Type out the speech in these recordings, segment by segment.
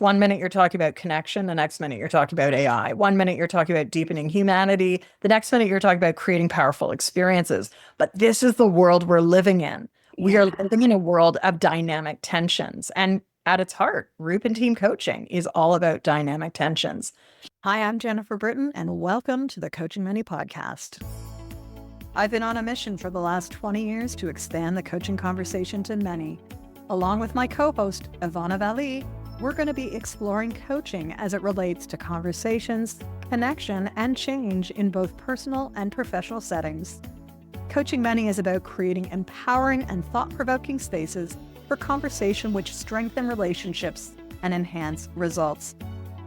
One minute you're talking about connection, the next minute you're talking about AI. One minute you're talking about deepening humanity, the next minute you're talking about creating powerful experiences. But this is the world we're living in. We are Yeah. living in a world of dynamic tensions. And at its heart, group and team coaching is all about dynamic tensions. Hi, I'm Jennifer Britton, and welcome to the Coaching Money Podcast. I've been on a mission for the last 20 years to expand the coaching conversation to many. Along with my co-host, Evana Valle, we're going to be exploring coaching as it relates to conversations, connection, and change in both personal and professional settings. Coaching Money is about creating empowering and thought-provoking spaces for conversation which strengthen relationships and enhance results.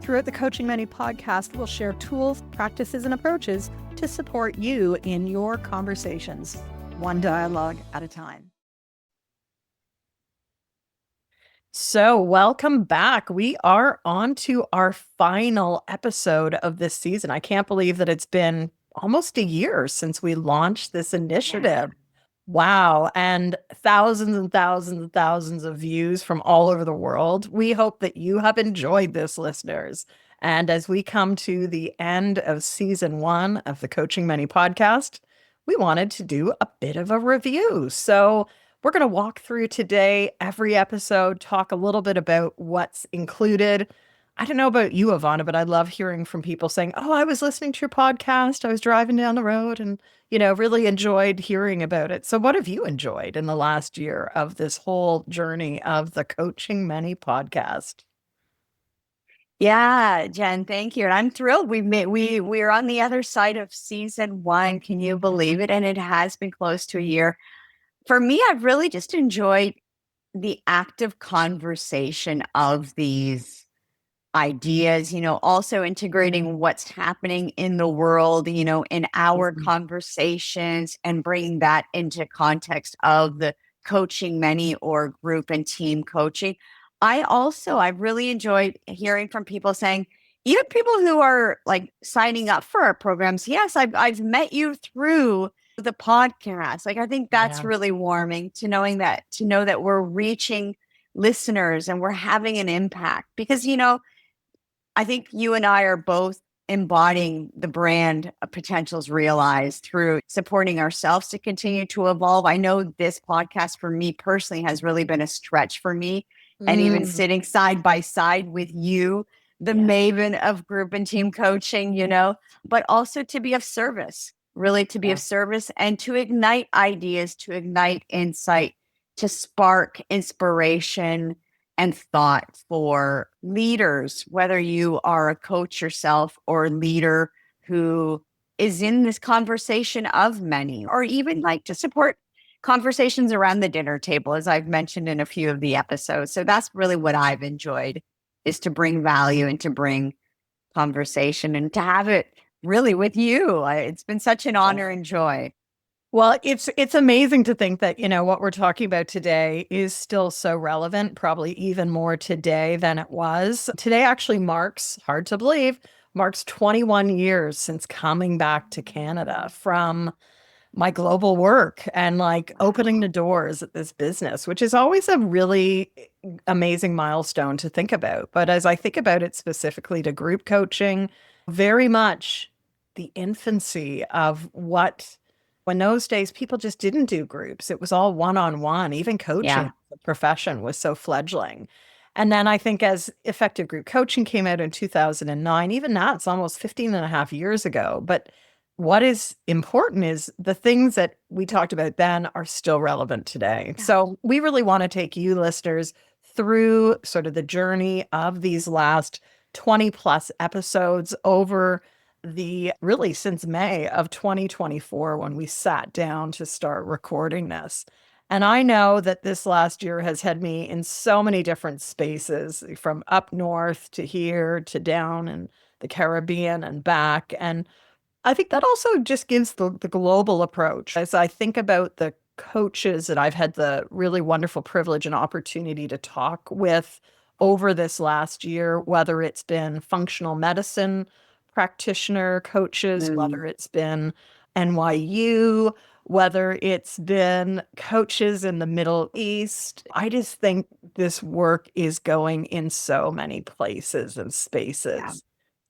Throughout the Coaching Money podcast, we'll share tools, practices, and approaches to support you in your conversations, one dialogue at a time. So, welcome back. We are on to our final episode of this season. I can't believe that it's been almost a year since we launched this initiative. Yeah. Wow. And thousands and thousands and thousands of views from all over the world. We hope that you have enjoyed this, listeners. And as we come to the end of season 1 of the Coaching Money podcast, we wanted to do a bit of a review. So, we're going to walk through today every episode, talk a little bit about what's included. I don't know about you, Ivana, but I love hearing from people saying, "Oh, I was listening to your podcast. I was driving down the road and, really enjoyed hearing about it." So what have you enjoyed in the last year of this whole journey of the Coaching Money podcast? Yeah, Jen, thank you. And I'm thrilled. We're on the other side of season 1. Can you believe it? And it has been close to a year. For me, I've really just enjoyed the active conversation of these ideas, also integrating what's happening in the world, in our Mhm. conversations and bringing that into context of the coaching many or group and team coaching. I've really enjoyed hearing from people saying, even people who are like signing up for our programs. Yes, I've met you through the podcast. Like, I think that's Yeah. really warming to know that we're reaching listeners and we're having an impact because, I think you and I are both embodying the brand of potentials realized through supporting ourselves to continue to evolve. I know this podcast for me personally has really been a stretch for me. And even Mm, sitting side by side with you, the yes. maven of group and team coaching, but also to be of service, really to be Yeah. of service and to ignite ideas, to ignite insight, to spark inspiration and thought for leaders, whether you are a coach yourself or a leader who is in this conversation of many, or even like to support conversations around the dinner table, as I've mentioned in a few of the episodes. So that's really what I've enjoyed, is to bring value and to bring conversation and to have it really with you. It's been such an honor and joy. Well, it's amazing to think that, what we're talking about today is still so relevant, probably even more today than it was. Today actually marks, hard to believe, marks 21 years since coming back to Canada from my global work and like opening the doors at this business, which is always a really amazing milestone to think about. But as I think about it specifically to group coaching, very much the infancy of what, when those days people just didn't do groups. It was all one-on-one. Even coaching, Yeah. the profession was so fledgling. And then I think as effective group coaching came out in 2009, even that's almost 15 and a half years ago. But what is important is the things that we talked about then are still relevant today. Yeah. So we really want to take you listeners through sort of the journey of these last 20 plus episodes over the really since May of 2024 when we sat down to start recording this. And I know that this last year has had me in so many different spaces, from up north to here to down in the Caribbean and back. And I think that also just gives the global approach. As I think about the coaches that I've had the really wonderful privilege and opportunity to talk with over this last year, whether it's been functional medicine practitioner coaches, Mm. whether it's been NYU, whether it's been coaches in the Middle East. I just think this work is going in so many places and Yeah. spaces.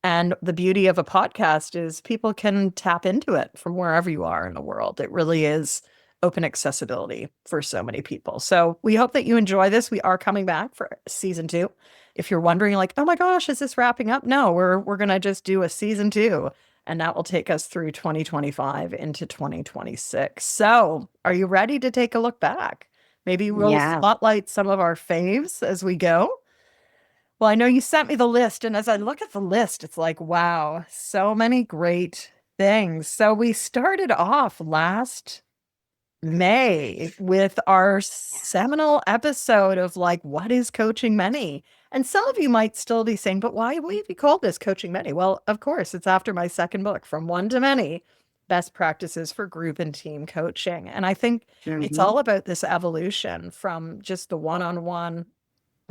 And the beauty of a podcast is people can tap into it from wherever you are in the world. It really is open accessibility for so many people. So we hope that you enjoy this. We are coming back for season 2. If you're wondering like, "Oh my gosh, is this wrapping up?" No, we're going to just do a season 2, and that will take us through 2025 into 2026. So, are you ready to take a look back? Maybe we'll Yeah. spotlight some of our faves as we go. Well, I know you sent me the list, and as I look at the list, it's like, wow, so many great things. So we started off last May with our seminal episode of like, what is coaching many? And some of you might still be saying, but why would you call this coaching many? Well, of course, it's after my second book, From One to Many, Best Practices for Group and Team Coaching. And I think it's Mhm. all about this evolution from just the one-on-one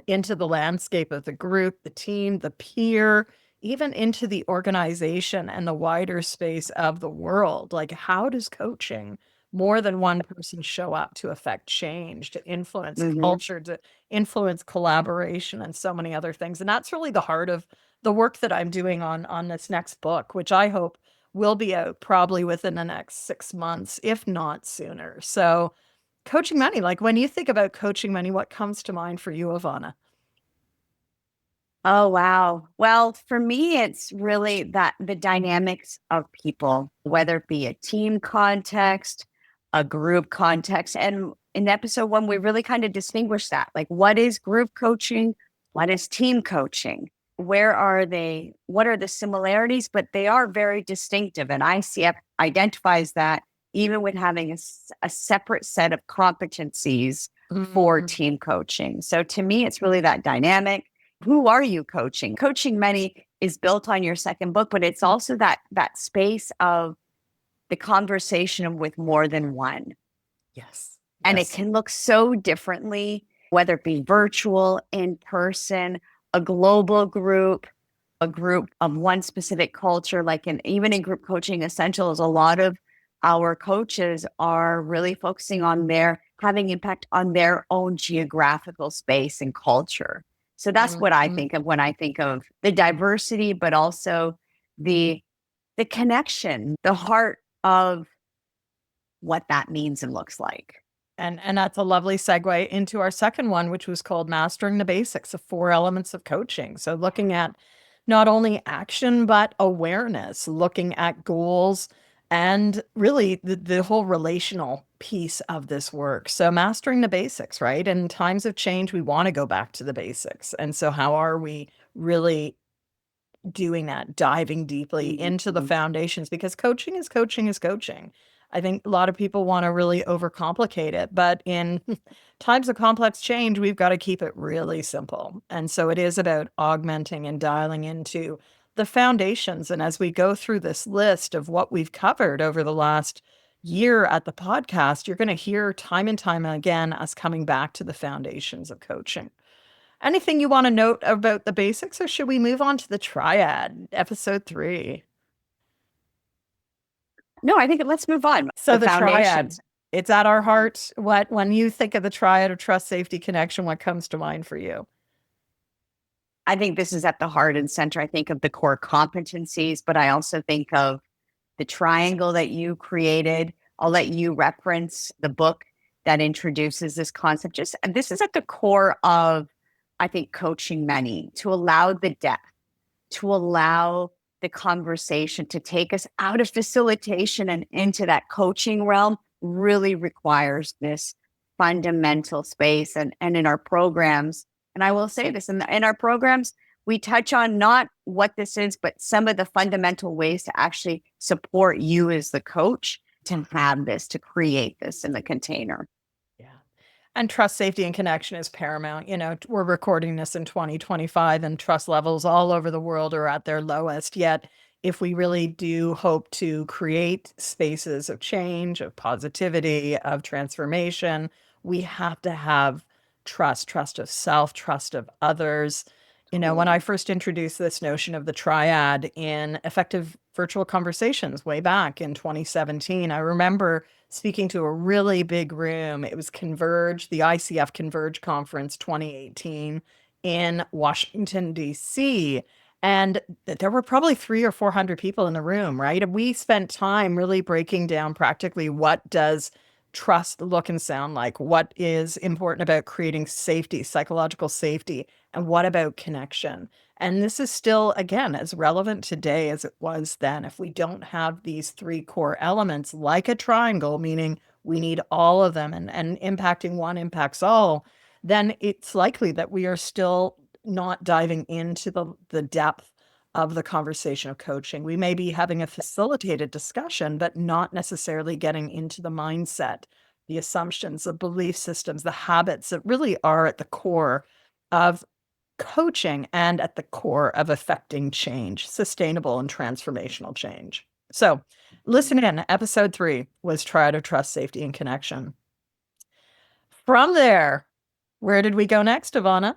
into the landscape of the group, the team, the peer, even into the organization and the wider space of the world. Like, how does coaching more than one person show up to affect change, to influence Mhm. culture, to influence collaboration, and so many other things? And that's really the heart of the work that I'm doing on this next book, which I hope will be out probably within the next 6 months, if not sooner. So, coaching money, like when you think about coaching money, what comes to mind for you, Ivana? Oh, wow. Well, for me, it's really that the dynamics of people, whether it be a team context, a group context. And in episode 1, we really kind of distinguish that. Like, what is group coaching? What is team coaching? Where are they? What are the similarities? But they are very distinctive. And ICF identifies that even with having a separate set of competencies for Mm, team coaching. So to me, it's really that dynamic. Who are you coaching? Coaching many is built on your second book, but it's also that space of the conversation with more than one. yes. And it Yes. can look so differently, whether it be virtual, in person, a global group, a group of one specific culture, like even in group coaching essentials, a lot of our coaches are really focusing on their having impact on their own geographical space and culture. So that's what I Mhm. think of when I think of the diversity, but also the the connection, the heart of what that means and looks like. And that's a lovely segue into our second one, which was called Mastering the Basics of 4 Elements of Coaching. So looking at not only action, but awareness, looking at goals and really the whole relational piece of this work. So mastering the basics, right? In times of change, we want to go back to the basics. And so how are we really doing that, diving deeply into the Mhm. foundations, because coaching is coaching is coaching. I think a lot of people want to really overcomplicate it, but in times of complex change, we've got to keep it really simple. And so it is about augmenting and dialing into the foundations. And as we go through this list of what we've covered over the last year at the podcast, you're going to hear time and time again us coming back to the foundations of coaching. Anything you want to note about the basics, or should we move on to the triad, episode 3? No, I think let's move on. So The the triad, foundations. it's at our heart. What when you think of the triad of trust, safety, connection, what comes to mind for you? I think this is at the heart and center. I think of the core competencies, but I also think of the triangle that you created. I'll let you reference the book that introduces this concept. Just and this is at the core of, I think, coaching many to allow the depth, to allow the conversation to take us out of facilitation and into that coaching realm really requires this fundamental space. And in our programs, and I will say this in our programs, we touch on not what this is, but some of the fundamental ways to actually support you as the coach to have this, to create this in the container. Yeah. And trust, safety, and connection is paramount. We're recording this in 2025, and trust levels all over the world are at their lowest. Yet, if we really do hope to create spaces of change, of positivity, of transformation, we have to have trust of self, trust of others. When I Totally. first introduced this notion of the triad in effective virtual conversations way back in 2017. I remember speaking to a really big room. It was Converge, the ICF Converge Conference 2018 in Washington, D.C. And there were probably 300 or 400 people in the room, right? And we spent time really breaking down practically what does trust look and sound like, what is important about creating safety, psychological safety, and what about connection. And this is still, again, as relevant today as it was then. If we don't have these three core elements, like a triangle, meaning we need all of them and impacting one impacts all, then it's likely that we are still not diving into the depth of the conversation of coaching. We may be having a facilitated discussion, but not necessarily getting into the mindset, the assumptions, the belief systems, the habits that really are at the core of coaching and at the core of affecting change, sustainable and transformational change. So, listen in. Episode 3 was TRIAD of Trust, Safety, and Connection. From there, where did we go next, Evana?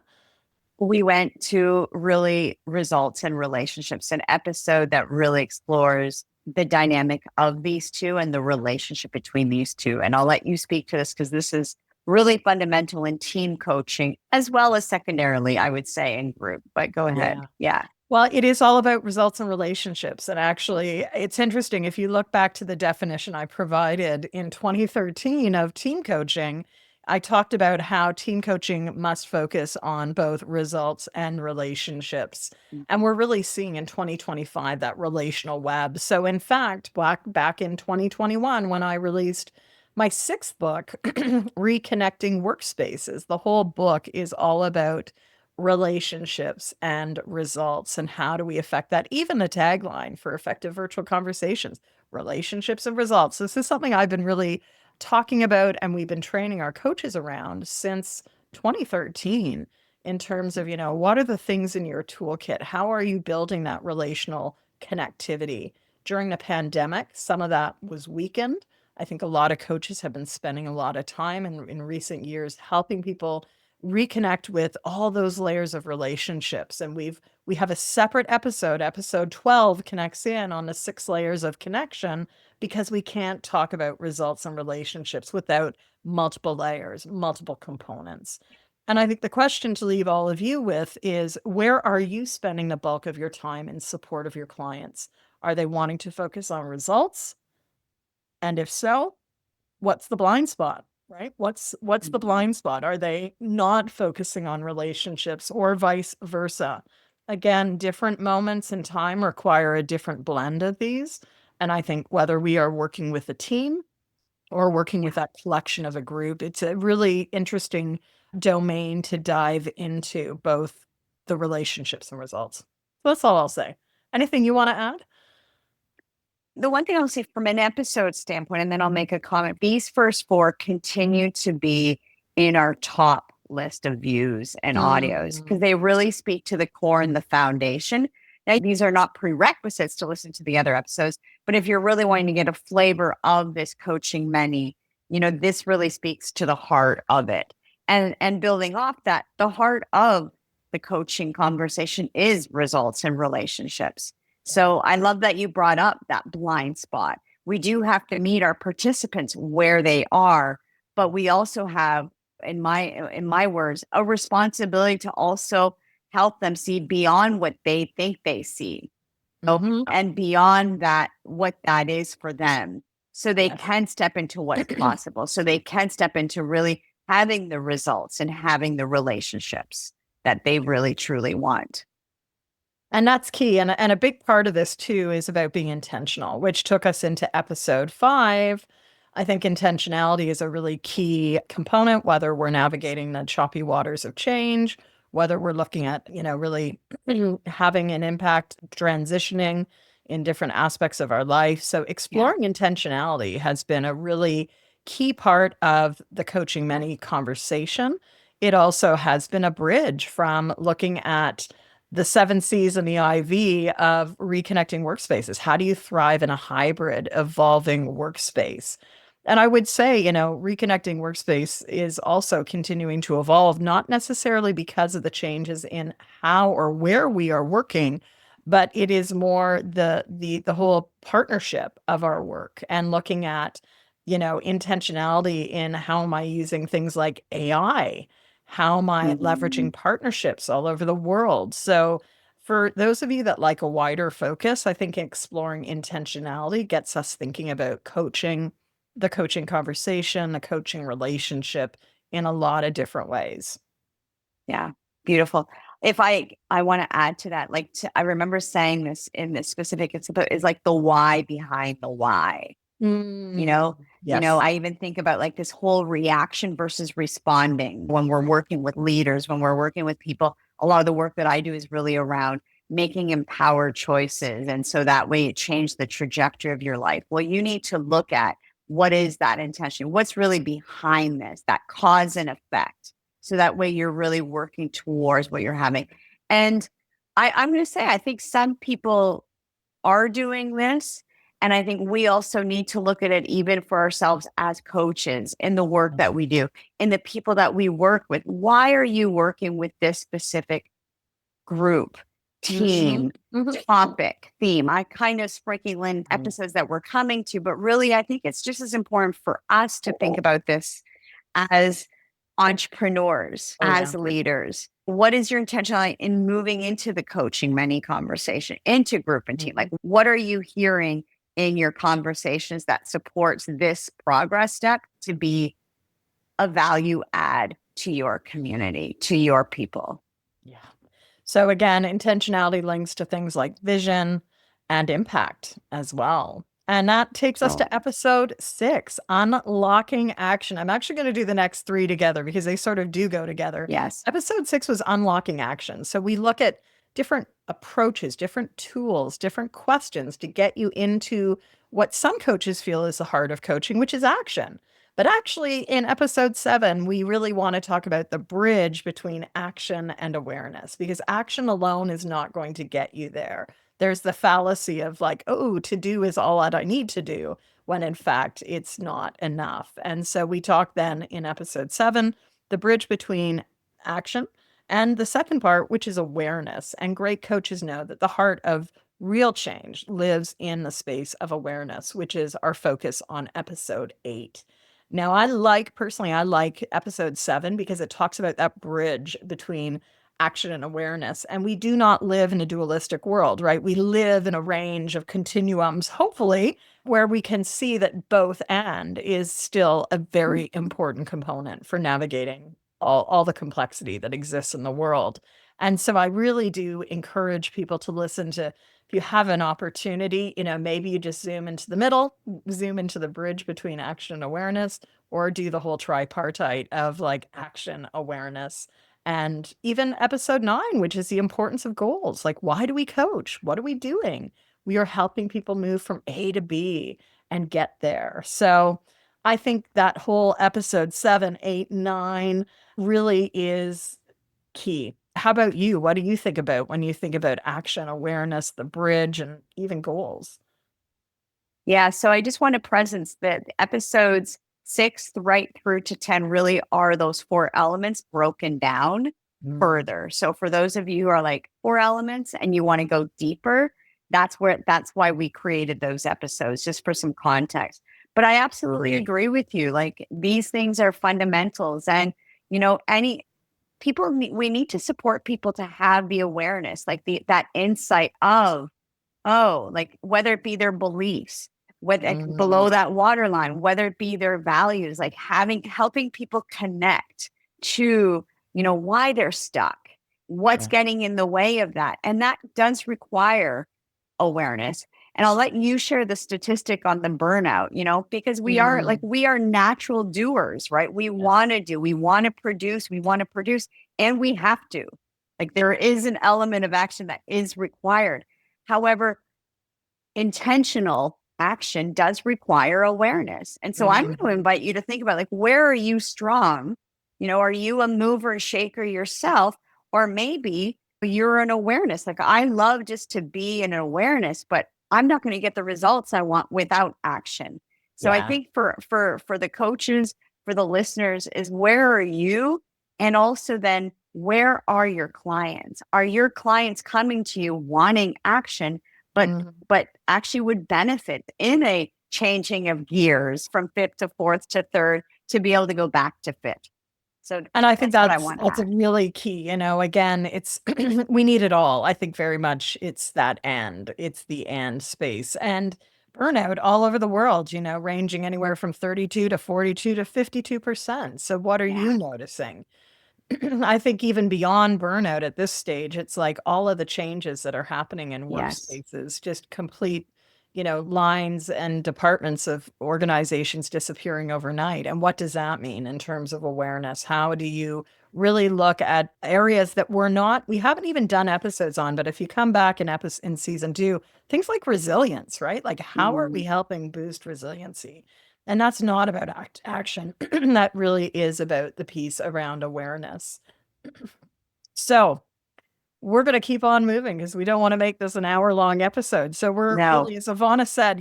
We went to really results and relationships, an episode that really explores the dynamic of these two and the relationship between these two. And I'll let you speak to this because this is really fundamental in team coaching, as well as secondarily, I would say, in group. But go ahead. Yeah. Well, it is all about results and relationships. And actually, it's interesting. If you look back to the definition I provided in 2013 of team coaching, I talked about how team coaching must focus on both results and relationships. And we're really seeing in 2025 that relational web. So, in fact, back in 2021, when I released my 6th book, Reconnecting Workspaces, the whole book is all about relationships and results and how do we affect that. Even the tagline for effective virtual conversations, relationships and results. This is something I've been really talking about and we've been training our coaches around since 2013 in terms of, what are the things in your toolkit? How are you building that relational connectivity? During the pandemic, some of that was weakened. I think a lot of coaches have been spending a lot of time in recent years helping people reconnect with all those layers of relationships. And we have a separate episode 12 connects in on the 6 layers of connection, because we can't talk about results and relationships without multiple layers, multiple components. And I think the question to leave all of you with is, where are you spending the bulk of your time in support of your clients? Are they wanting to focus on results? And if so, what's the blind spot? Right? What's the blind spot? Are they not focusing on relationships or vice versa? Again, different moments in time require a different blend of these. And I think whether we are working with a team or working with that collection of a group, it's a really interesting domain to dive into, both the relationships and results. So that's all I'll say. Anything you want to add? The one thing I'll say from an episode standpoint, and then I'll make a comment, these first 4 continue to be in our top list of views and audios because they really speak to the core and the foundation. Now, these are not prerequisites to listen to the other episodes, but if you're really wanting to get a flavor of this coaching many, this really speaks to the heart of it. And building off that, the heart of the coaching conversation is results and relationships. So I love that you brought up that blind spot. We do have to meet our participants where they are, but we also have, in my words, a responsibility to also help them see beyond what they think they see, and beyond that, what that is for them. So they can step into what's possible. So they can step into really having the results and having the relationships that they really, truly want. And that's key. And a big part of this too is about being intentional, which took us into episode 5. I think intentionality is a really key component, whether we're navigating the choppy waters of change, whether we're looking at, really having an impact, transitioning in different aspects of our life. So exploring intentionality has been a really key part of the Coaching Many conversation. It also has been a bridge from looking at the 7 C's and the IV of reconnecting workspaces. How do you thrive in a hybrid, evolving workspace? And I would say, reconnecting workspace is also continuing to evolve, not necessarily because of the changes in how or where we are working, but it is more the whole partnership of our work and looking at, intentionality in how am I using things like AI? How am I leveraging partnerships all over the world? So for those of you that like a wider focus, I think exploring intentionality gets us thinking about coaching, the coaching conversation, the coaching relationship in a lot of different ways. Yeah, beautiful. If I want to add to that, I remember saying this in this specific, it's like the why behind the why. Yes. I even think about like this whole reaction versus responding when we're working with leaders, when we're working with people. A lot of the work that I do is really around making empowered choices. And so that way it changed the trajectory of your life. Well, you need to look at what is that intention? What's really behind this, that cause and effect. So that way you're really working towards what you're having. And I'm going to say, I think some people are doing this. And I think we also need to look at it even for ourselves as coaches in the work that we do, in the people that we work with. Why are you working with this specific group, team, topic, theme? I kind of sprinkle in episodes that we're coming to, but really, I think it's just as important for us to think about this as entrepreneurs, as leaders. What is your intention in moving into the coaching many conversation, into group and team? Like, what are you hearing in your conversations that supports this progress step to be a value add to your community, to your people? Yeah. So again, intentionality links to things like vision and impact as well. And that takes us to episode 6, unlocking action. I'm actually going to do the next 3 together because they sort of do go together. Yes. Episode 6 was unlocking action. So we look at different approaches, different tools, different questions to get you into what some coaches feel is the heart of coaching, which is action. But actually, in episode 7, we really want to talk about the bridge between action and awareness, because action alone is not going to get you there. There's the fallacy of like, oh, to do is all that I need to do, when in fact, it's not enough. And so we talk then in episode 7, the bridge between action and the second part, which is awareness. And great coaches know that the heart of real change lives in the space of awareness, which is our focus on episode 8. Now, personally, I like episode 7 because it talks about that bridge between action and awareness. And we do not live in a dualistic world, right? We live in a range of continuums, hopefully, where we can see that both and is still a very important component for navigating all the complexity that exists in the world. And so I really do encourage people to listen to, if you have an opportunity, maybe you just zoom into the middle, zoom into the bridge between action and awareness, or do the whole tripartite of like action, awareness, and even episode 9, which is the importance of goals. Like, why do we coach? What are we doing? We are helping people move from A to B and get there. So I think that whole episode 7, 8, 9 really is key. How about you? What do you think about when you think about action, awareness, the bridge, and even goals? Yeah. So I just want to presence that episodes 6 right through to 10 really are those 4 elements broken down further. So for those of you who are like 4 elements and you want to go deeper, that's why we created those episodes, just for some context. But I absolutely agree with you. Like, these things are fundamentals. And, any people, we need to support people to have the awareness, like that insight of, oh, like whether it be their beliefs, whether below that waterline, whether it be their values, like helping people connect to, why they're stuck, what's getting in the way of that. And that does require awareness. And I'll let you share the statistic on the burnout, because we are natural doers, right? We want to do, we want to produce, and we have to. Like, there is an element of action that is required. However, intentional action does require awareness. And so I'm going to invite you to think about, like, where are you strong? Are you a mover and shaker yourself? Or maybe you're an awareness. Like, I love just to be in an awareness, but I'm not going to get the results I want without action. So I think for the coaches, for the listeners, is where are you? And also then where are your clients? Are your clients coming to you wanting action, but actually would benefit in a changing of gears from fifth to fourth to third to be able to go back to fifth? So And I think that's what I want to that's a add. really key, again, it's we need it all. I think very much it's it's the and space. And burnout all over the world, ranging anywhere from 32 to 42 to 52%. So what are Yeah. you noticing? I think even beyond burnout at this stage, it's like all of the changes that are happening in Yes. workspaces, just complete, lines and departments of organizations disappearing overnight. And what does that mean in terms of awareness? How do you really look at areas that we haven't even done episodes on, but if you come back in season 2, things like resilience, right? Like how are we Mm, helping boost resiliency? And that's not about action. That really is about the piece around awareness. So we're going to keep on moving because we don't want to make this an hour-long episode. So we're no. really, as Evana said,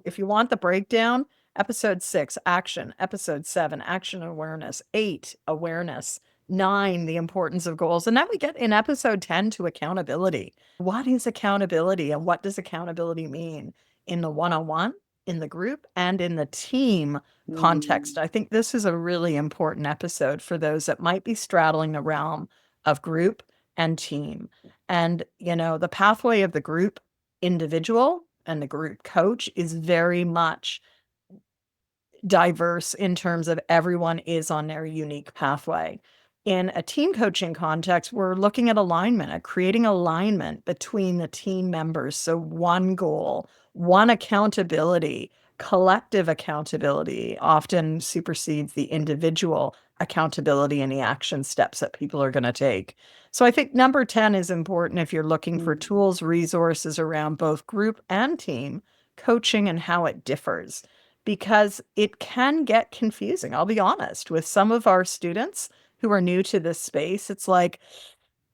if you want the breakdown, episode 6, action, episode 7, action awareness, 8, awareness, 9, the importance of goals. And then we get in episode 10 to accountability. What is accountability and what does accountability mean in the one-on-one, in the group, and in the team context? Mm, I think this is a really important episode for those that might be straddling the realm of group and team. And, the pathway of the group individual and the group coach is very much diverse in terms of everyone is on their unique pathway. In a team coaching context, we're looking at alignment, at creating alignment between the team members. So, one goal, one accountability, collective accountability often supersedes the individual accountability and the action steps that people are going to take. So, I think number 10 is important if you're looking for mm, tools, resources around both group and team coaching and how it differs because it can get confusing. I'll be honest with some of our students who are new to this space. It's like,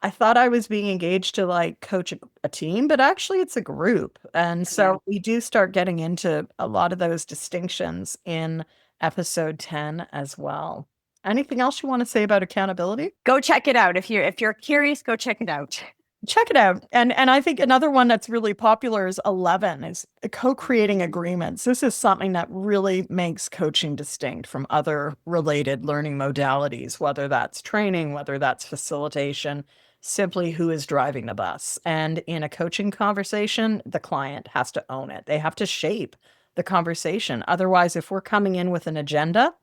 I thought I was being engaged to like coach a team, but actually it's a group. And yeah. so we do start getting into a lot of those distinctions in episode 10 as well. Anything else you want to say about accountability? Go check it out. If you're curious, go check it out. Check it out. And I think another one that's really popular is 11 is co-creating agreements. This is something that really makes coaching distinct from other related learning modalities, whether that's training, whether that's facilitation, simply who is driving the bus. And in a coaching conversation, the client has to own it. They have to shape the conversation. Otherwise, if we're coming in with an agenda,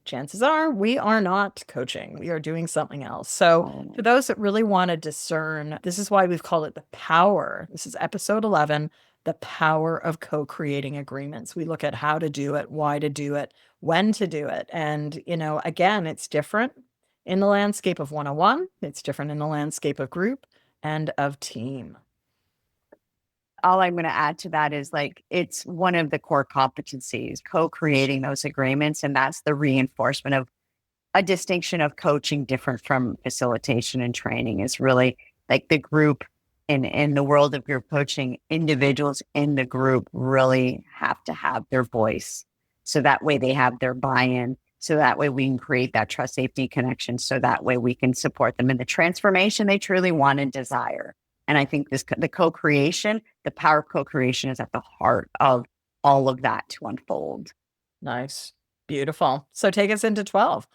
chances are we are not coaching. We are doing something else. So, Oh, for those that really want to discern, this is why we've called it the power. This is episode 11, the power of co creating agreements. We look at how to do it, why to do it, when to do it. And, again, it's different in the landscape of 101, it's different in the landscape of group and of team. all I'm going to add to that is like it's one of the core competencies, co-creating those agreements, and that's the reinforcement of a distinction of coaching different from facilitation and training is really like the group in the world of group coaching, individuals in the group really have to have their voice. So that way they have their buy-in. So that way we can create that trust, safety, connection. So that way we can support them in the transformation they truly want and desire. And I think the co-creation, the power of co-creation is at the heart of all of that to unfold. Nice. Beautiful. So, take us into 12.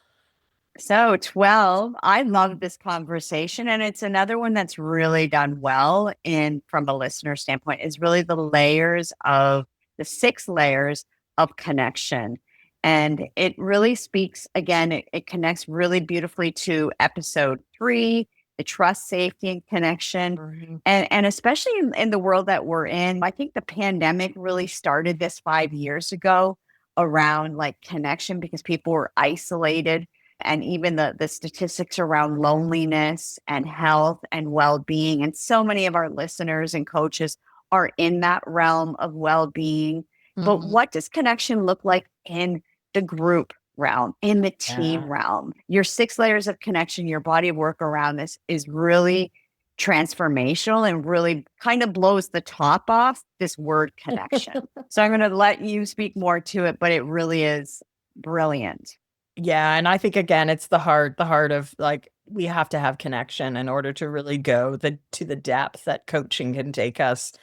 So 12, I love this conversation. And it's another one that's really done well in from a listener standpoint, is really the 6 layers of connection. And it really speaks again, it connects really beautifully to episode 3, the trust, safety, and connection. Mhm. And especially in the world that we're in, I think the pandemic really started this 5 years ago around like connection because people were isolated, and even the statistics around loneliness and health and well-being. And so many of our listeners and coaches are in that realm of well-being. But Mhm. what does connection look like in the group realm, in the team Yeah. realm? Your 6 layers of connection, your body of work around this is really transformational and really kind of blows the top off this word connection. So I'm going to let you speak more to it, but it really is brilliant. Yeah, and I think again, it's the heart of like we have to have connection in order to really go to the depth that coaching can take us.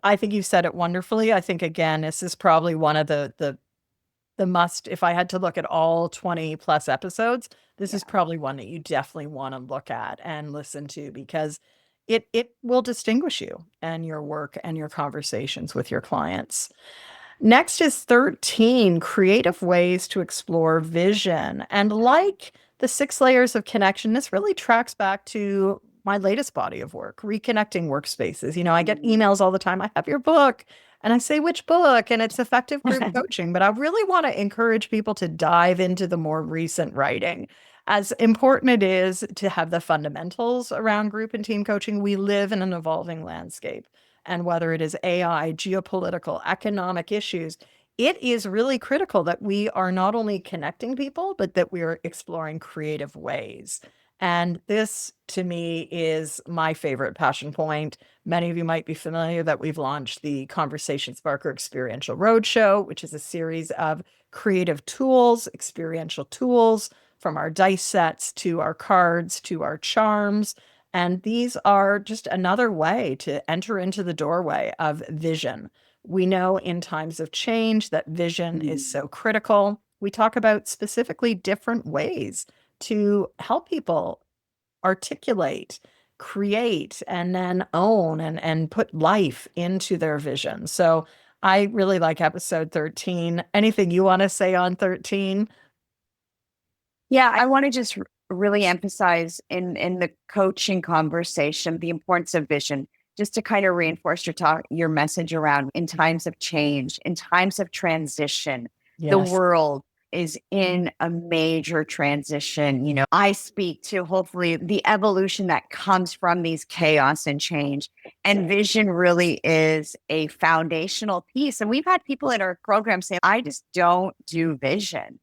I think you said it wonderfully. I think again, this is probably one of the must, if I had to look at all 20 plus episodes, this Yeah. is probably one that you definitely want to look at and listen to, because it will distinguish you and your work and your conversations with your clients. Next is 13, creative ways to explore vision. And like the 6 layers of connection, this really tracks back to my latest body of work, reconnecting workspaces. I get Mm. emails all the time. I have your book. And I say, which book? And it's effective group coaching. But I really want to encourage people to dive into the more recent writing. As important it is to have the fundamentals around group and team coaching, we live in an evolving landscape. And whether it is AI, geopolitical, economic issues, it is really critical that we are not only connecting people, but that we are exploring creative ways. And this, to me, is my favorite passion point. Many of you might be familiar that we've launched the Conversation Sparker Experiential Roadshow, which is a series of creative tools, experiential tools, from our dice sets to our cards to our charms. And these are just another way to enter into the doorway of vision. We know in times of change that vision is Mm. so critical. We talk about specifically different ways to help people articulate, create, and then own and put life into their vision. So I really like episode 13. Anything you want to say on 13? Yeah, I want to just really emphasize in the coaching conversation the importance of vision, just to kind of reinforce your message around in times of change, in times of transition. The Yes. world is in a major transition. I speak to hopefully the evolution that comes from these chaos and change. And vision really is a foundational piece. And we've had people in our program say, I just don't do vision.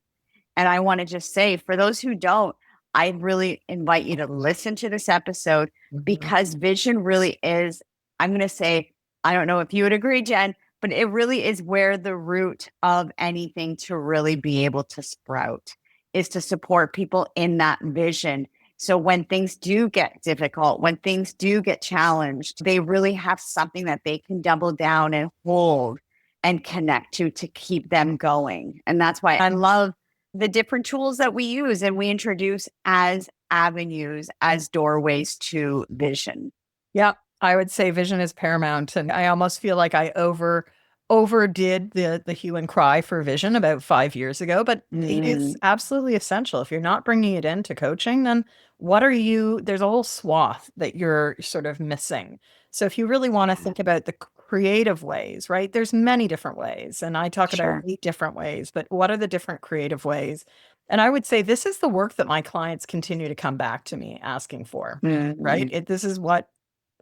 And I want to just say, for those who don't, I really invite you to listen to this episode, Mhm. because vision really is, I'm going to say, I don't know if you would agree, Jen, but it really is where the root of anything to really be able to sprout is to support people in that vision. So when things do get difficult, when things do get challenged, they really have something that they can double down and hold and connect to keep them going. And that's why I love the different tools that we use and we introduce as avenues, as doorways to vision. Yep. I would say vision is paramount. And I almost feel like I overdid the hue and cry for vision about 5 years ago, but it is Mm, absolutely essential. If you're not bringing it into coaching, then there's a whole swath that you're sort of missing. So if you really want to yeah, think about the creative ways, right? There's many different ways. And I talk about sure. 8 different ways, but what are the different creative ways? And I would say this is the work that my clients continue to come back to me asking for, right? Mm, This is what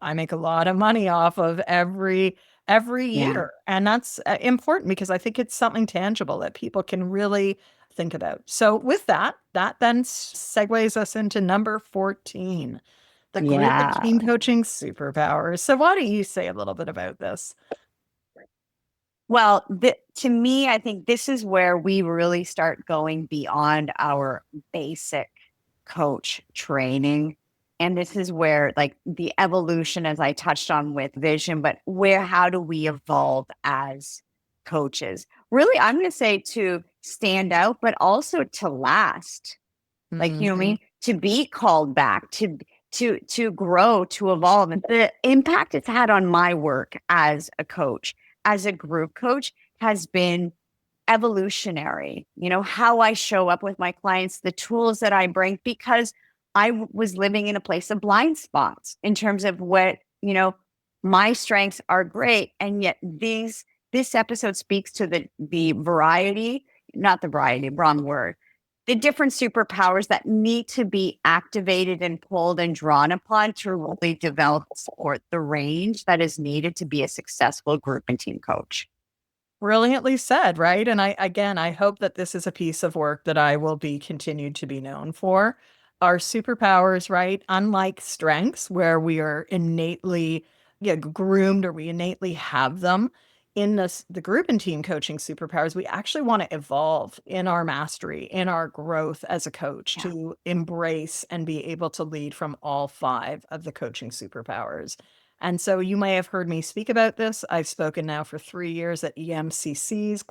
I make a lot of money off of every yeah. year. And that's important because I think it's something tangible that people can really think about. So with that, that then segues us into number 14, the group and Yeah. team coaching superpowers. So why don't you say a little bit about this? Well, to me, I think this is where we really start going beyond our basic coach training. And this is where, like, the evolution, as I touched on with vision, but how do we evolve as coaches? Really, I'm going to say to stand out, but also to last. Like, you know what I Mhm. mean? To be called back, to grow, to evolve. And the impact it's had on my work as a coach, as a group coach, has been evolutionary. How I show up with my clients, the tools that I bring, because was living in a place of blind spots in terms of my strengths are great. And yet this episode speaks to the variety, not the variety, wrong word, the different superpowers that need to be activated and pulled and drawn upon to really develop and support the range that is needed to be a successful group and team coach. Brilliantly said, right? And I hope that this is a piece of work that I will be continued to be known for. Our superpowers, right? Unlike strengths where we are innately groomed or we innately have them, in the group and team coaching superpowers, we actually want to evolve in our mastery, in our growth as a coach, to embrace and be able to lead from all 5 of the coaching superpowers. And so you may have heard me speak about this. I've spoken now for 3 years at EMCC's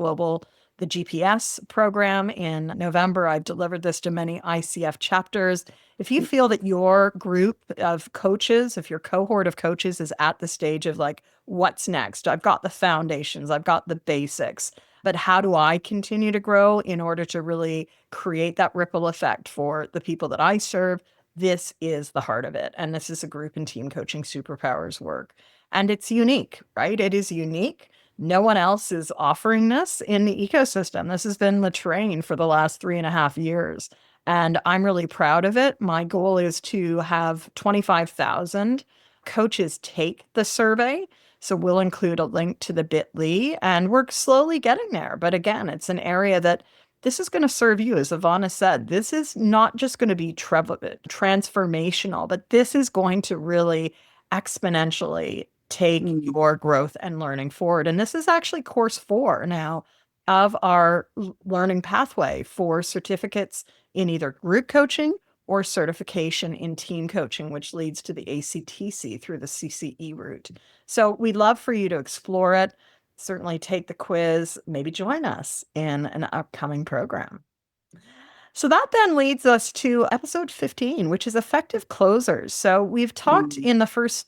the GPS program. In November, I've delivered this to many ICF chapters. If you feel that your group of coaches, if your cohort of coaches is at the stage of like, what's next? I've got the foundations, I've got the basics, but how do I continue to grow in order to really create that ripple effect for the people that I serve? This is the heart of it. And this is a group and team coaching superpowers work. And it's unique, right? It is unique. No one else is offering this in the ecosystem. This has been the train for the last 3.5 years. And I'm really proud of it. My goal is to have 25,000 coaches take the survey. So we'll include a link to the bit.ly, and we're slowly getting there. But again, it's an area that this is going to serve you. As Evana said, this is not just going to be transformational, but this is going to really exponentially take your growth and learning forward. And this is actually course 4 now of our learning pathway for certificates in either group coaching or certification in team coaching, which leads to the ACTC through the CCE route. So we'd love for you to explore it. Certainly take the quiz, maybe join us in an upcoming program. So that then leads us to episode 15, which is effective closers. So we've talked in the first,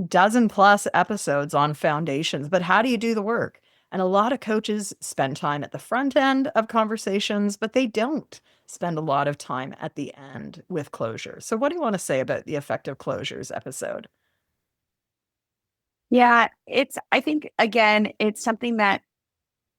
dozen plus episodes on foundations, but how do you do the work? And a lot of coaches spend time at the front end of conversations, but they don't spend a lot of time at the end with closure. So what do you want to say about the effective closures episode? Yeah, I think, again, it's something that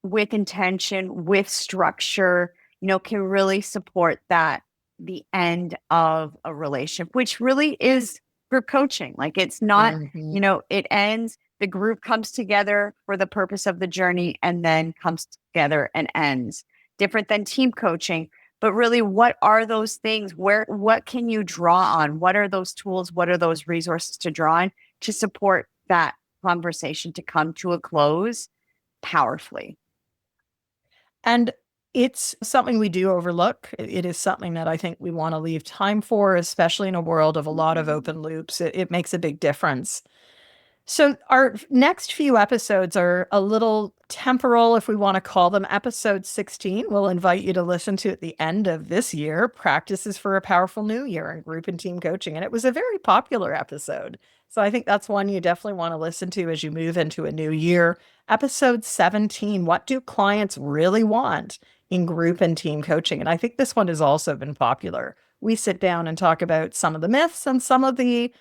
with intention, with structure, can really support the end of a relationship, which really is group coaching. Like, it's not, it ends, the group comes together for the purpose of the journey and then comes together and ends. Different than team coaching. But really, what are those things? What can you draw on? What are those tools? What are those resources to draw on to support that conversation to come to a close powerfully? And it's something we do overlook. It is something that I think we want to leave time for, especially in a world of a lot of open loops. It makes a big difference. So our next few episodes are a little temporal, if we want to call them. Episode 16, we'll invite you to listen to at the end of this year, Practices for a Powerful New Year in Group and Team Coaching. And it was a very popular episode. So I think that's one you definitely want to listen to as you move into a new year. Episode 17, What Do Clients Really Want in Group and Team Coaching? And I think this one has also been popular. We sit down and talk about some of the myths and some of the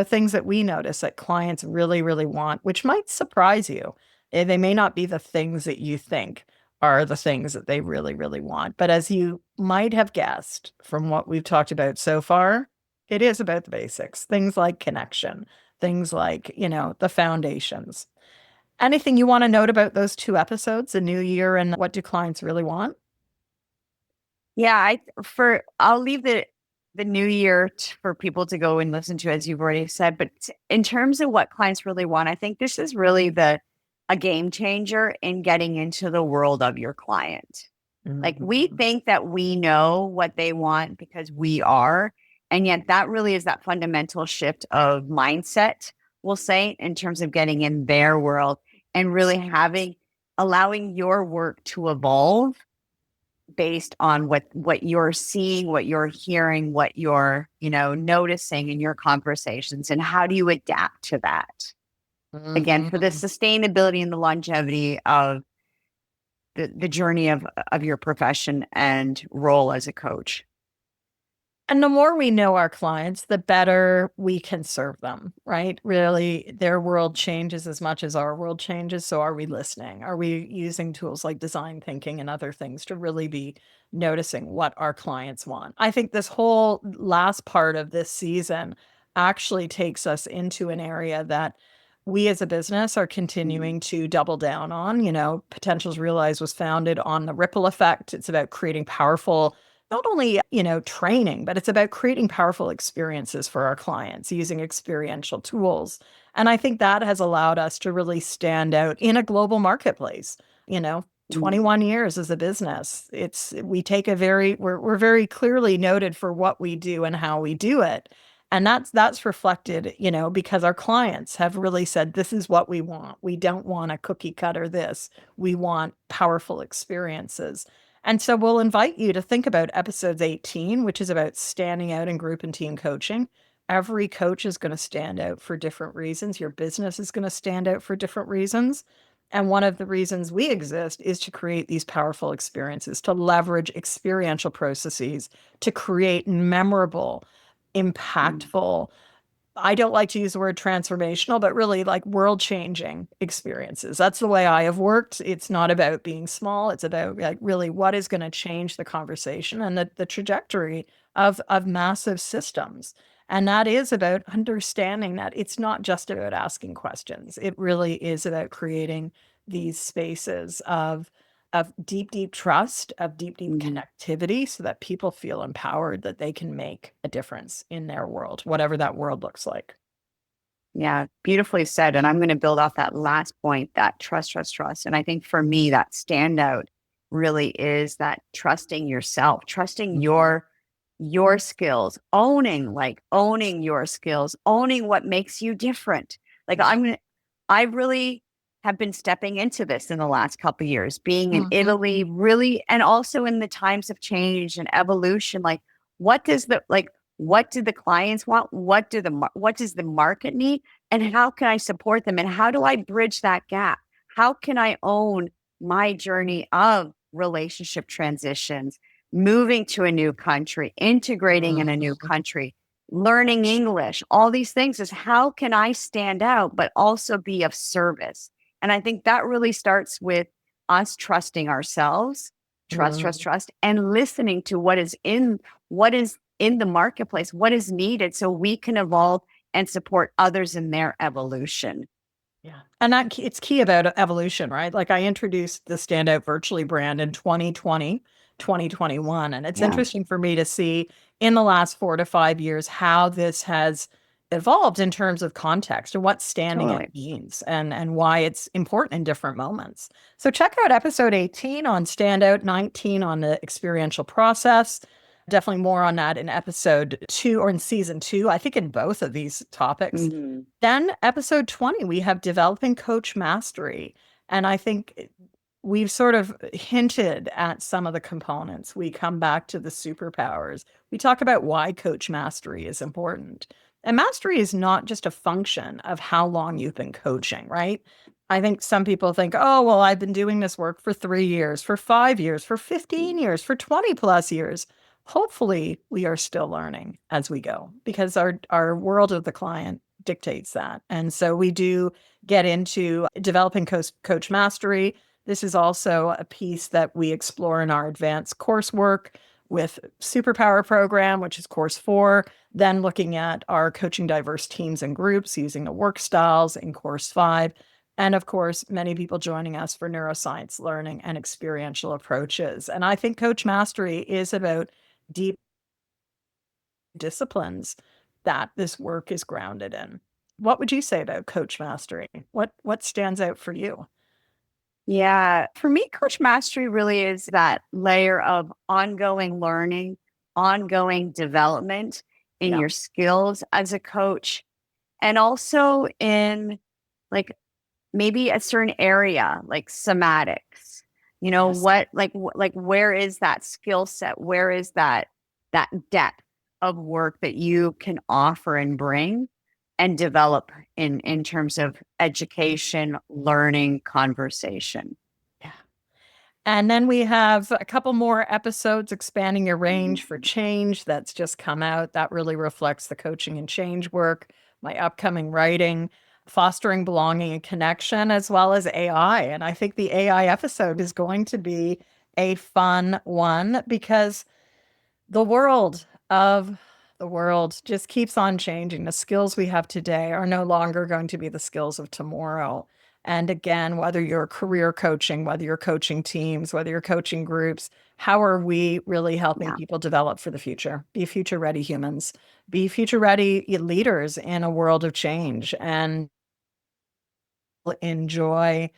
things that we notice that clients really, really want, which might surprise you. They may not be the things that you think are the things that they really, really want. But as you might have guessed from what we've talked about so far, it is about the basics, things like connection, things like, the foundations. Anything you want to note about those 2 episodes, the new year and what do clients really want? Yeah, I'll leave the new year for people to go and listen to, as you've already said. But in terms of what clients really want, I think this is really a game changer in getting into the world of your client. Like, we think that we know what they want because we are, and yet that really is that fundamental shift of mindset, we'll say, in terms of getting in their world and really allowing your work to evolve based on what you're seeing, what you're hearing, what you're, noticing in your conversations, and how do you adapt to that? Again, for the sustainability and the longevity of the journey of your profession and role as a coach. And the more we know our clients, the better we can serve them, right? Really, their world changes as much as our world changes. So are we listening? Are we using tools like design thinking and other things to really be noticing what our clients want? I think this whole last part of this season actually takes us into an area that we as a business are continuing to double down on. Potentials Realized was founded on the ripple effect. It's about creating powerful, not only, training, but it's about creating powerful experiences for our clients using experiential tools. And I think that has allowed us to really stand out in a global marketplace. Mm. 21 years as a business. We're very clearly noted for what we do and how we do it. And that's reflected, because our clients have really said, this is what we want. We don't want a cookie cutter this. We want powerful experiences. And so we'll invite you to think about episodes 18, which is about standing out in group and team coaching. Every coach is going to stand out for different reasons. Your business is going to stand out for different reasons. And one of the reasons we exist is to create these powerful experiences, to leverage experiential processes, to create memorable, Mm. impactful, I don't like to use the word transformational, but really like world changing experiences. That's the way I have worked. It's not about being small. It's about like really what is going to change the conversation and the trajectory of massive systems. And that is about understanding that it's not just about asking questions. It really is about creating these spaces of deep, deep trust, of deep, deep Mhm. connectivity, so that people feel empowered that they can make a difference in their world, whatever that world looks like. Yeah, beautifully said. And I'm going to build off that last point, that trust, trust, trust. And I think for me, that standout really is that trusting yourself, trusting Mhm. your skills, owning your skills, owning what makes you different. Like Yeah. I really have been stepping into this in the last couple of years, being in Mhm. Italy, really, and also in the times of change and evolution. Like, what do the clients want? What does the market need? And how can I support them? And how do I bridge that gap? How can I own my journey of relationship transitions, moving to a new country, integrating in a new Mhm. country, learning English, all these things is how can I stand out, but also be of service? And I think that really starts with us trusting ourselves, trust, trust, Mhm. trust, and listening to what is in the marketplace, what is needed so we can evolve and support others in their evolution. Yeah. And it's key about evolution, right? Like I introduced the Standout Virtually brand in 2020, 2021. And it's Yeah, interesting for me to see in the last 4 to 5 years how this has evolved in terms of context and what standing out totally. means and why it's important in different moments. So check out episode 18 on Standout, 19 on the experiential process. Definitely more on that in episode 2 or in season 2. I think in both of these topics. Mhm. Then episode 20, we have developing coach mastery. And I think we've sort of hinted at some of the components. We come back to the superpowers. We talk about why coach mastery is important. And mastery is not just a function of how long you've been coaching, right? I think some people think, oh, well, I've been doing this work for 3 years, for 5 years, for 15 years, for 20 plus years. Hopefully, we are still learning as we go because our world of the client dictates that. And so we do get into developing coach mastery. This is also a piece that we explore in our advanced coursework with Superpower program, which is course 4, then looking at our coaching diverse teams and groups using the work styles in course 5. And of course, many people joining us for neuroscience learning and experiential approaches. And I think coach mastery is about deep disciplines that this work is grounded in. What would you say about coach mastery? What stands out for you? Yeah. For me, coach mastery really is that layer of ongoing learning, ongoing development in Yeah. your skills as a coach, and also in like maybe a certain area like somatics. You know Yes. what like where is that skill set? Where is that depth of work that you can offer and bring and develop in terms of education, learning, conversation. Yeah. And then we have a couple more episodes expanding your range for Mhm. change that's just come out. That really reflects the coaching and change work, my upcoming writing, fostering belonging and connection, as well as AI. And I think the AI episode is going to be a fun one because the world of the world just keeps on changing. The skills we have today are no longer going to be the skills of tomorrow. And again, whether you're career coaching, whether you're coaching teams, whether you're coaching groups, how are we really helping Yeah. people develop for the future? Be future ready humans, be future ready leaders in a world of change. And enjoy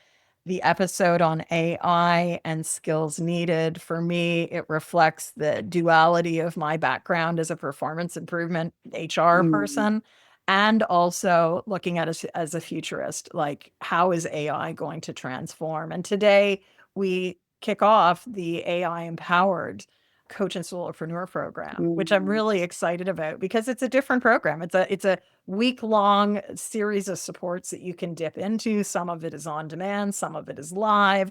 the episode on AI and skills needed. For me, it reflects the duality of my background as a performance improvement HR person, and also looking at us as a futurist, like how is AI going to transform? And today we kick off the AI empowered coach and solopreneur program, which I'm really excited about because it's a different program. It's a week-long series of supports that you can dip into. Some of it is on demand, some of it is live.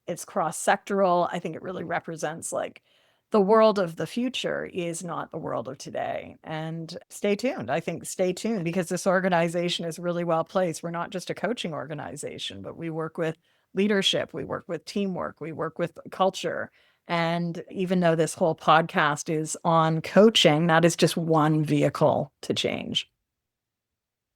It's cross-sectoral. I think it really represents like the world of the future is not the world of today. And stay tuned. I think stay tuned because this organization is really well placed. We're not just a coaching organization, but we work with leadership, we work with teamwork, we work with culture. And even though this whole podcast is on coaching, that is just one vehicle to change.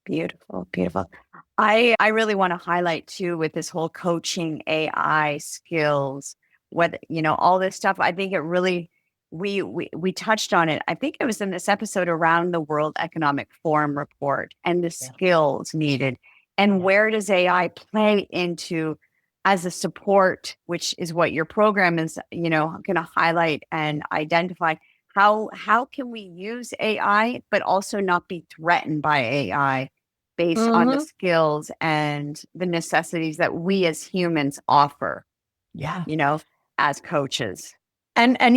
Beautiful, beautiful. I really want to highlight too with this whole coaching AI skills, whether all this stuff. I think it really we touched on it. I think it was in this episode around the World Economic Forum report and the skills needed, and where does AI play into as a support, which is what your program is, going to highlight and identify. How can we use AI, but also not be threatened by AI based on the skills and the necessities that we as humans offer, as coaches? And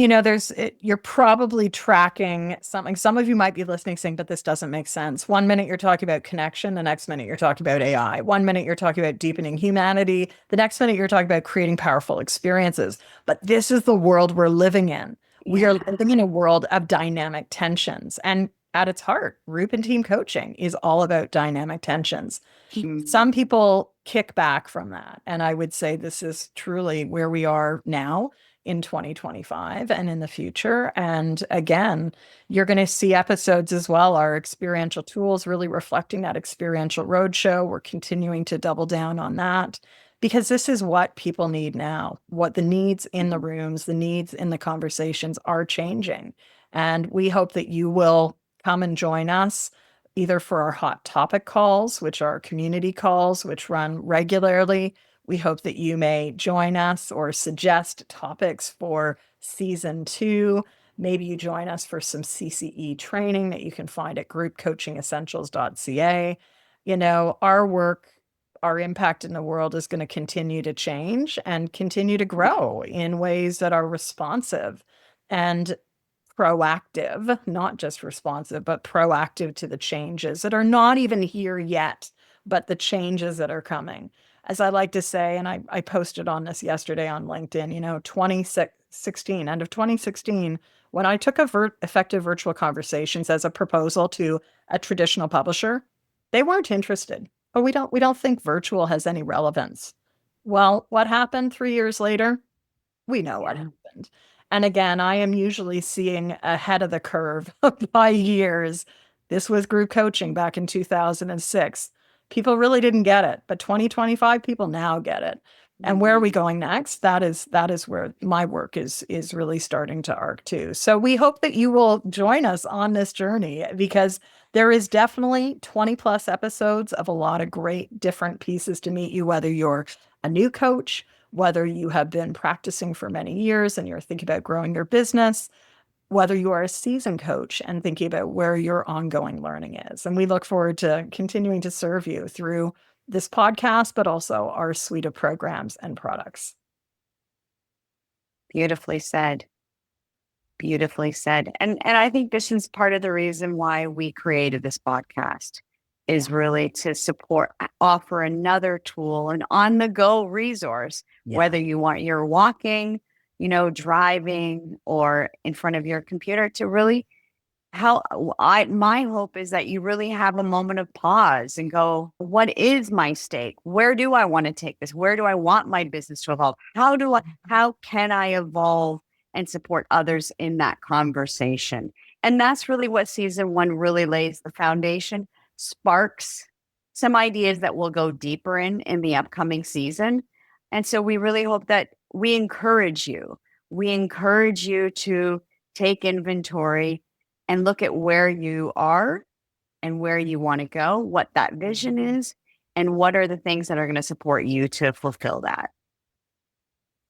you're probably tracking something. Some of you might be listening saying, but this doesn't make sense. 1 minute you're talking about connection, the next minute you're talking about AI. 1 minute you're talking about deepening humanity, the next minute you're talking about creating powerful experiences. But this is the world we're living in. We are living in a world of dynamic tensions. And at its heart, Rupin team coaching is all about dynamic tensions. Some people kick back from that. And I would say this is truly where we are now in 2025 and in the future. And again, you're going to see episodes as well, our experiential tools really reflecting that experiential roadshow. We're continuing to double down on that because this is what people need now. What the needs in the rooms, the needs in the conversations are changing. And we hope that you will come and join us either for our hot topic calls, which are community calls, which run regularly. We hope that you may join us or suggest topics for season 2. Maybe you join us for some CCE training that you can find at groupcoachingessentials.ca. Our work, our impact in the world is going to continue to change and continue to grow in ways that are responsive and proactive, not just responsive, but proactive to the changes that are not even here yet, but the changes that are coming. As I like to say, and I posted on this yesterday on LinkedIn, 2016, end of 2016, when I took effective virtual conversations as a proposal to a traditional publisher, they weren't interested. Oh, we don't think virtual has any relevance. Well, what happened 3 years later? We know what happened. And again, I am usually seeing ahead of the curve by years. This was group coaching back in 2006. People really didn't get it, but 2025 people now get it. And where are we going next? That is where my work is really starting to arc too. So we hope that you will join us on this journey because there is definitely 20 plus episodes of a lot of great different pieces to meet you, whether you're a new coach, whether you have been practicing for many years and you're thinking about growing your business, whether you are a seasoned coach and thinking about where your ongoing learning is. And we look forward to continuing to serve you through this podcast, but also our suite of programs and products. Beautifully said. Beautifully said. And I think this is part of the reason why we created this podcast is really to offer another tool, an on-the-go resource, whether you're walking, driving or in front of your computer to really my hope is that you really have a moment of pause and go, what is my stake? Where do I want to take this? Where do I want my business to evolve? How can I evolve and support others in that conversation? And that's really what season 1 really lays the foundation, sparks some ideas that we'll go deeper in the upcoming season. And so we really hope that we encourage you. We encourage you to take inventory and look at where you are and where you want to go, what that vision is, And what are the things that are going to support you to fulfill that?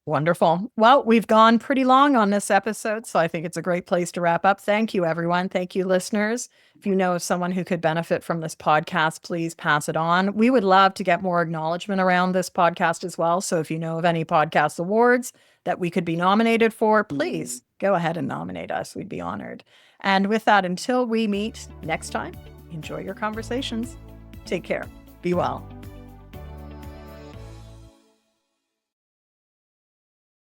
Wonderful. Well, we've gone pretty long on this episode, so I think it's a great place to wrap up. Thank you, everyone. Thank you, listeners. If you know of someone who could benefit from this podcast, please pass it on. We would love to get more acknowledgement around this podcast as well. So if you know of any podcast awards that we could be nominated for, please go ahead and nominate us. We'd be honored. And with that, until we meet next time, enjoy your conversations. Take care. Be well.